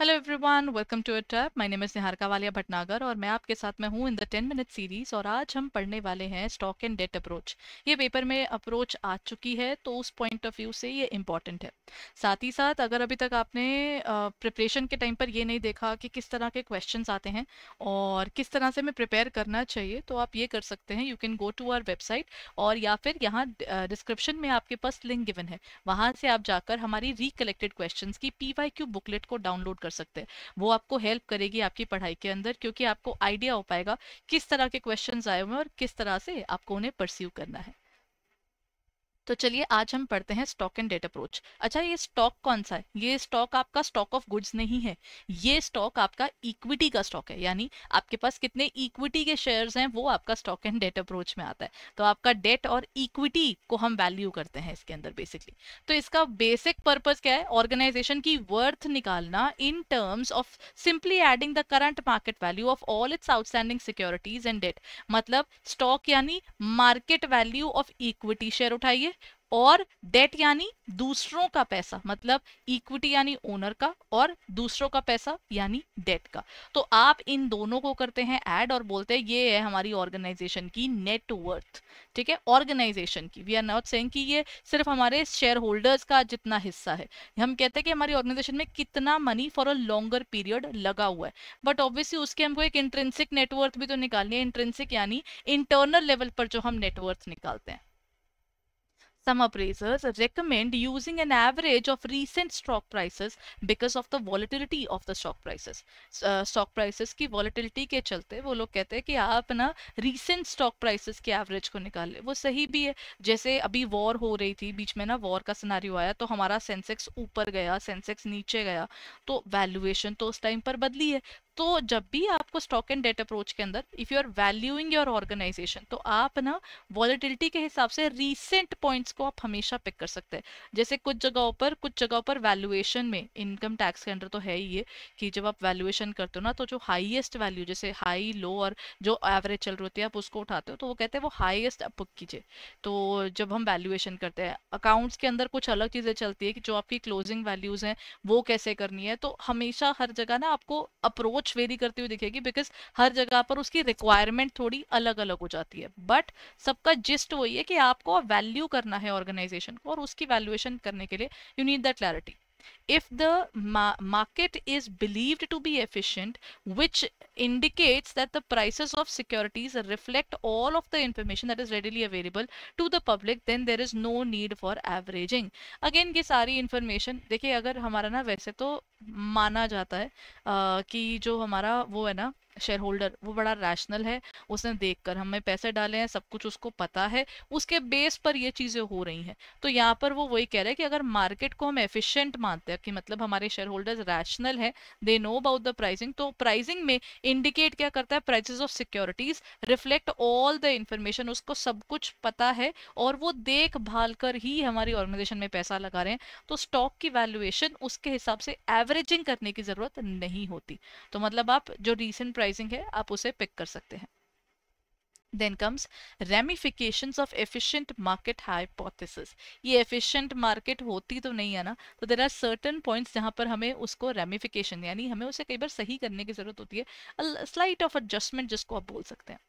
Hello everyone, welcome to our tab. My name is Niharika Walia Bhatnagar और मैं आपके साथ में हूँ इन द 10 मिनट सीरीज। और आज हम पढ़ने वाले हैं स्टॉक एंड डेट अप्रोच। ये पेपर में अप्रोच आ चुकी है तो उस पॉइंट ऑफ व्यू से ये इंपॉर्टेंट है। साथ ही साथ अगर अभी तक आपने प्रिपरेशन के टाइम पर ये नहीं देखा कि किस तरह के क्वेश्चंस आते हैं और किस तरह से हमें प्रिपेयर करना चाहिए, तो आप ये कर सकते हैं। You can go to our website और या फिर यहाँ डिस्क्रिप्शन में आपके पास लिंक गिवन है, वहां से आप जाकर हमारी रिकलेक्टेड क्वेश्चंस की PYQ बुकलेट को डाउनलोड कर सकते हैं। वो आपको हेल्प करेगी आपकी पढ़ाई के अंदर, क्योंकि आपको आइडिया हो पाएगा किस तरह के क्वेश्चंस आए हुए हैं और किस तरह से आपको उन्हें परस्यू करना है। तो चलिए आज हम पढ़ते हैं स्टॉक एंड डेट अप्रोच। अच्छा, ये स्टॉक कौन सा है? ये स्टॉक आपका स्टॉक ऑफ गुड्स नहीं है। ये स्टॉक आपका इक्विटी का स्टॉक है, यानी आपके पास कितने इक्विटी के शेयर्स हैं वो आपका स्टॉक एंड डेट अप्रोच में आता है। तो आपका डेट और इक्विटी को हम वैल्यू करते हैं इसके अंदर बेसिकली। तो इसका बेसिक पर्पस क्या है? ऑर्गेनाइजेशन की वर्थ निकालना in terms of simply adding the current market value of all its outstanding securities and debt. मतलब स्टॉक यानी market value of equity share उठाइए, और डेट यानी दूसरों का पैसा, मतलब इक्विटी यानी ओनर का और दूसरों का पैसा यानी डेट का। तो आप इन दोनों को करते हैं ऐड और बोलते हैं ये है हमारी ऑर्गेनाइजेशन की नेट वर्थ। ठीक है, ऑर्गेनाइजेशन की। वी आर नॉट सेइंग कि ये सिर्फ हमारे शेयर होल्डर्स का जितना हिस्सा है। हम कहते हैं कि हमारी ऑर्गेनाइजेशन में कितना money for a longer period लगा हुआ है। बट ऑब्वियसली उसके हमको एक इंट्रिंसिक नेटवर्थ भी तो निकालनी है। इंट्रिंसिक यानी इंटरनल लेवल पर जो हम नेटवर्थ निकालते हैं। Some appraisers recommend using an average of recent stock prices because of the volatility of the stock prices. Stock prices की volatility के चलते वो लोग कहते हैं कि आप ना recent stock prices के average को निकाल ले। वो सही भी है। जैसे अभी वॉर हो रही थी, बीच में ना वॉर का सिनारियो आया तो हमारा सेंसेक्स ऊपर गया, सेंसेक्स नीचे गया, तो वैल्यूएशन तो उस टाइम पर बदली है। तो जब भी आपको स्टॉक एंड डेट अप्रोच के अंदर if you are valuing your organisation, तो आप ना वॉलेटिलिटी के हिसाब से रीसेंट पॉइंट्स को आप हमेशा पिक कर सकते हैं। जैसे कुछ जगहों पर वैल्यूएशन में इनकम टैक्स के अंडर तो है ही ये कि जब आप वैल्यूएशन करते हो ना, तो जो हाईएस्ट वैल्यू जैसे हाई लो और जो एवरेज चल रही होती है आप उसको उठाते हो, तो वो कहते हैं वो हाईएस्ट आप बुक कीजिए। तो जब हम वैल्यूएशन करते हैं अकाउंट्स के अंदर कुछ अलग चीजें चलती है कि जो आपकी क्लोजिंग वैल्यूज हैं वो कैसे करनी है। तो हमेशा हर जगह ना आपको अप्रोच वेरी करती हुई दिखेगी, बिकॉज हर जगह पर उसकी रिक्वायरमेंट थोड़ी अलग अलग हो जाती है। बट सबका जिस्ट वही है कि आपको वैल्यू करना है ऑर्गेनाइजेशन को, और उसकी वैल्यूएशन करने के लिए you need that clarity. If the market is believed to be efficient, which indicates that the prices of securities reflect all of the information that is readily available to the public, then there is no need for averaging. Again, ये सारी information देखिए, अगर हमारा ना वैसे तो माना जाता है कि जो हमारा वो है ना शेयर होल्डर, वो बड़ा रैशनल है। उसने देखकर हमें पैसे डाले हैं, सब कुछ उसको पता है, उसके बेस पर ये चीजें हो रही हैं। तो यहाँ पर वो वही कह रहे हैं कि अगर मार्केट को हम एफिशिएंट मानते हैं कि मतलब हमारे शेयर होल्डर्स रैशनल है, they know about the pricing, तो प्राइसिंग में इंडिकेट क्या करता है? Prices of securities reflect all the information, उसको सब कुछ पता है और वो देख भाल कर ही हमारी ऑर्गेनाइजेशन में पैसा लगा रहे हैं। तो स्टॉक की वैल्यूएशन उसके हिसाब से एवरेजिंग करने की जरूरत नहीं होती। तो मतलब आप जो रीसेंट प्राइसिंग है आप उसे पिक कर सकते हैं। Then comes ramifications of efficient market hypothesis. ये efficient market होती तो नहीं है ना, तो there are certain points जहाँ पर हमें उसको ramification यानी हमें उसे कई बार सही करने की जरूरत होती है, a slight of adjustment जिसको आप बोल सकते हैं।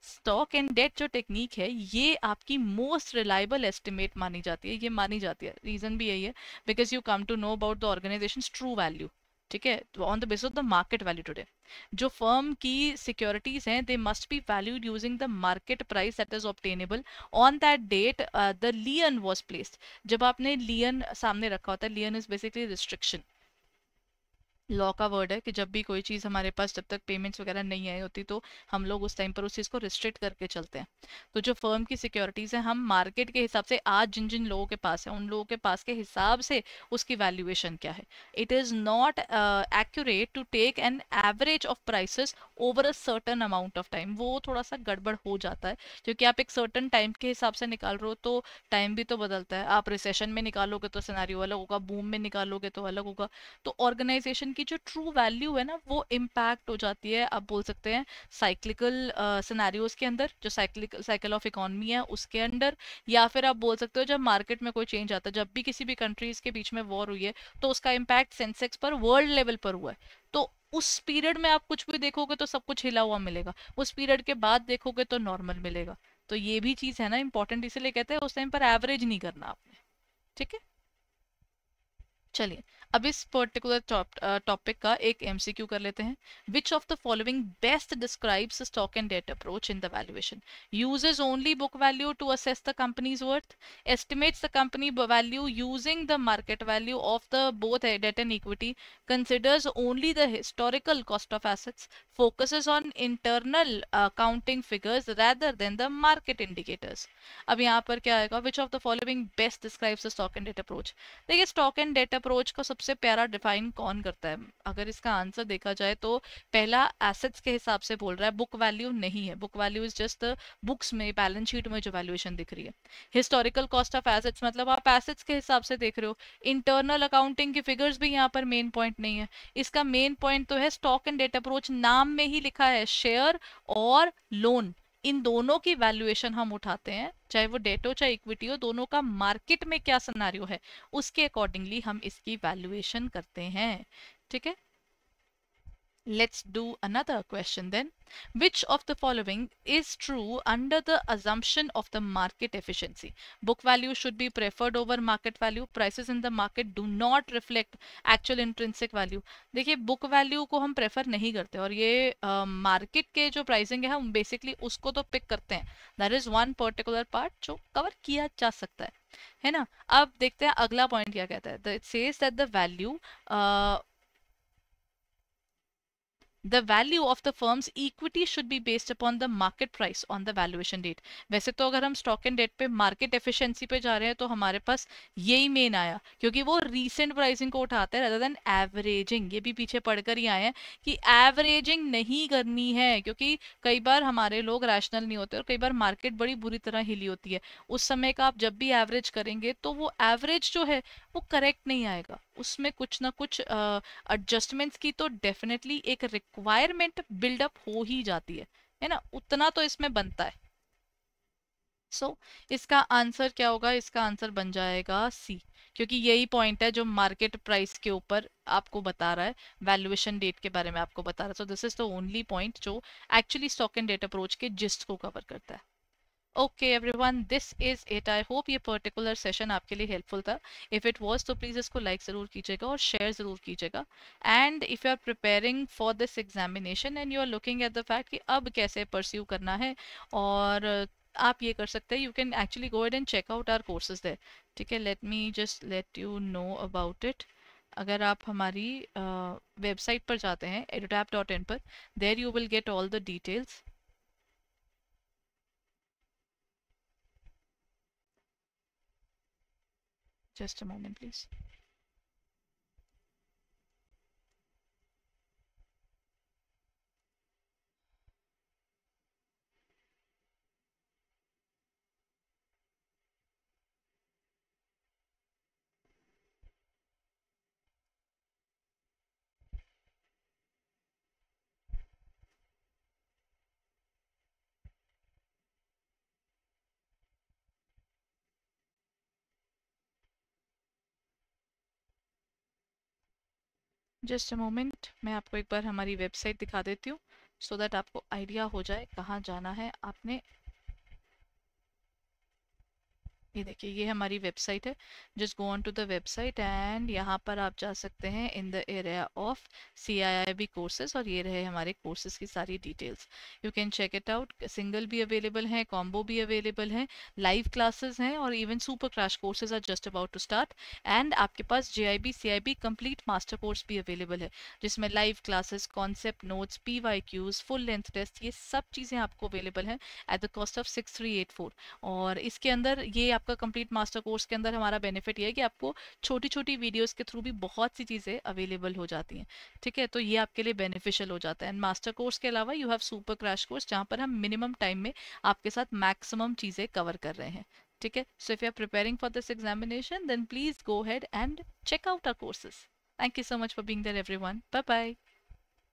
स्टॉक एंड डेट जो टेक्निक है ये आपकी मोस्ट रिलायबल एस्टिमेट मानी जाती है। ये मानी जाती है, रीजन भी यही है, because you come to know about the organisation true value. ठीक है, on the basis of the market value today. जो फर्म की सिक्योरिटीज हैं they must be valued using the market price that is obtainable on that date the lien was placed. जब आपने lien सामने रखा होता है, lien is basically restriction, law का वर्ड है कि जब भी कोई चीज़ हमारे पास जब तक पेमेंट्स वगैरह नहीं आई होती तो हम लोग उस टाइम पर उस चीज़ को रिस्ट्रिक्ट करके चलते हैं। तो जो फर्म की सिक्योरिटीज है हम मार्केट के हिसाब से आज जिन जिन लोगों के पास है उन लोगों के पास के हिसाब से उसकी वैल्यूएशन क्या है। It is not accurate to take an average of prices over a certain amount of time. वो थोड़ा सा गड़बड़ हो जाता है, क्योंकि आप एक सर्टन टाइम के हिसाब से निकाल रहे हो तो टाइम भी तो बदलता है। आप रिसेशन में निकालोगे तो सिनेरियो अलग होगा, बूम में निकालोगे तो अलग होगा। तो ऑर्गेनाइजेशन इनकी जो ट्रू वैल्यू है ना वो इम्पैक्ट हो जाती है, आप बोल सकते हैं साइक्लिकल सिनेरियोज के अंदर, जो साइकिल ऑफ इकोनॉमी है उसके अंदर, या फिर आप बोल सकते हो जब मार्केट में कोई चेंज आता है, जब भी किसी भी कंट्रीज के बीच में वॉर हुई है तो उसका इम्पैक्ट सेंसेक्स पर वर्ल्ड लेवल पर हुआ है। तो उस पीरियड में आप कुछ भी देखोगे तो सब कुछ हिला हुआ मिलेगा, उस पीरियड के बाद देखोगे तो नॉर्मल मिलेगा। तो ये भी चीज है ना इंपॉर्टेंट, इसीलिए कहते हैं उस टाइम पर एवरेज नहीं करना आपने। ठीक है, चलिए अब इस पर्टिकुलर टॉपिक का एक एमसीक्यू कर लेते हैं। Which of the following best describes stock and debt approach in the valuation? Uses only book value to assess the company's worth, estimates the company value using the market value of the both debt and equity, considers only the historical cost of assets, focuses on internal accounting figures rather than the market indicators। अब यहाँ पर क्या आएगा? Which of the following best describes the stock and debt approach. देखिए stock and debt approach को सबसे प्यारा define कौन करता है? अगर इसका आंसर देखा जाए तो पहला एसेट्स के हिसाब से बोल रहा है, बुक वैल्यू नहीं है। Book value is just books में, बैलेंस शीट में जो वैल्यूएशन दिख रही है। हिस्टोरिकल कॉस्ट ऑफ एसेट्स मतलब आप एसेट्स के हिसाब से देख रहे हो। इंटरनल अकाउंटिंग की फिगर्स भी यहाँ पर मेन पॉइंट नहीं है। इसका मेन पॉइंट तो है स्टॉक एंड डेट अप्रोच, नाम में ही लिखा है शेयर और लोन, इन दोनों की वैल्यूएशन हम उठाते हैं, चाहे वो डेट हो चाहे इक्विटी हो, दोनों का मार्केट में क्या सिनेरियो है उसके अकॉर्डिंगली हम इसकी वैल्यूएशन करते हैं। ठीक है, let's do another question then. Which of the following is true under the assumption of the market efficiency? Book value should be preferred over market value. Prices in the market do not reflect actual intrinsic value. देखिए book value को हम prefer नहीं करते और ये market के जो pricing है हम बेसिकली उसको तो पिक करते हैं। That is one particular part जो कवर किया जा सकता है ना। अब देखते हैं अगला पॉइंट क्या कहता है। It says that the value the value of the firm's equity should be based upon the market price on the valuation date। वैसे तो अगर हम स्टॉक एंड डेट पे मार्केट एफिशिएंसी पे जा रहे हैं तो हमारे पास यही मेन आया, क्योंकि वो रीसेंट प्राइसिंग को उठाते हैं rather than एवरेजिंग। ये भी पीछे पढ़कर ही आए हैं कि एवरेजिंग नहीं करनी है, क्योंकि कई बार हमारे लोग रैशनल नहीं होते और कई बार मार्केट बड़ी बुरी तरह हिली होती है। उस समय का आप जब भी एवरेज करेंगे तो वो एवरेज जो है वो करेक्ट नहीं आएगा, उसमें कुछ ना कुछ एडजस्टमेंट्स की तो डेफिनेटली एक रिक्वायरमेंट बिल्डअप हो ही जाती है ना, उतना तो इसमें बनता है। इसका आंसर क्या होगा? इसका आंसर बन जाएगा सी, क्योंकि यही पॉइंट है जो मार्केट प्राइस के ऊपर आपको बता रहा है, वैल्यूएशन डेट के बारे में आपको बता रहा है। So this is the only point जो actually stock and debt approach के जिस्ट को कवर करता है। Okay everyone, this is it. I hope ये पर्टिकुलर सेशन आपके लिए हेल्पफुल था। इफ इट वाज तो प्लीज इसको लाइक जरूर कीजिएगा और शेयर जरूर कीजिएगा। And if you are preparing for this examination and you are looking at the fact कि अब कैसे परस्यू करना है, और आप ये कर सकते हैं, you can actually go and check out our courses there. ठीक है, let me just let you know about it. अगर आप हमारी वेबसाइट पर जाते हैं edutap.in पर, there you will get all the details. Just a moment, please. Just a moment, मैं आपको एक बार हमारी वेबसाइट दिखा देती हूँ सो दैट आपको आइडिया हो जाए कहाँ जाना है आपने। ये देखिए, ये हमारी वेबसाइट है। Just go on to the website and यहाँ पर आप जा सकते हैं in the area of CIIB courses, और ये रहे हमारे कोर्सेज की सारी details. You can check it out. Single भी अवेलेबल है, कॉम्बो भी अवेलेबल है, लाइव क्लासेस हैं, और even super crash courses are just about to start. And आपके पास JIB CIB complete master course भी अवेलेबल है, जिसमें live classes, concept notes, PYQs, full length test, ये सब चीज़ें आपको अवेलेबल हैं एट द कॉस्ट ऑफ 6384। और इसके अंदर ये आपका कंप्लीट मास्टर कोर्स के अंदर हमारा बेनिफिट ये है कि आपको छोटी छोटी वीडियोस के थ्रू भी बहुत सी चीज़ें अवेलेबल हो जाती हैं। ठीक है, तो ये आपके लिए बेनिफिशियल हो जाता है। एंड मास्टर कोर्स के अलावा you have super crash course, जहाँ पर हम मिनिमम टाइम में आपके साथ मैक्सिमम चीज़ें कवर कर रहे हैं। ठीक है, so if you are preparing for this examination then please go head and check out our courses. Thank you so much for being there, everyone. Bye bye.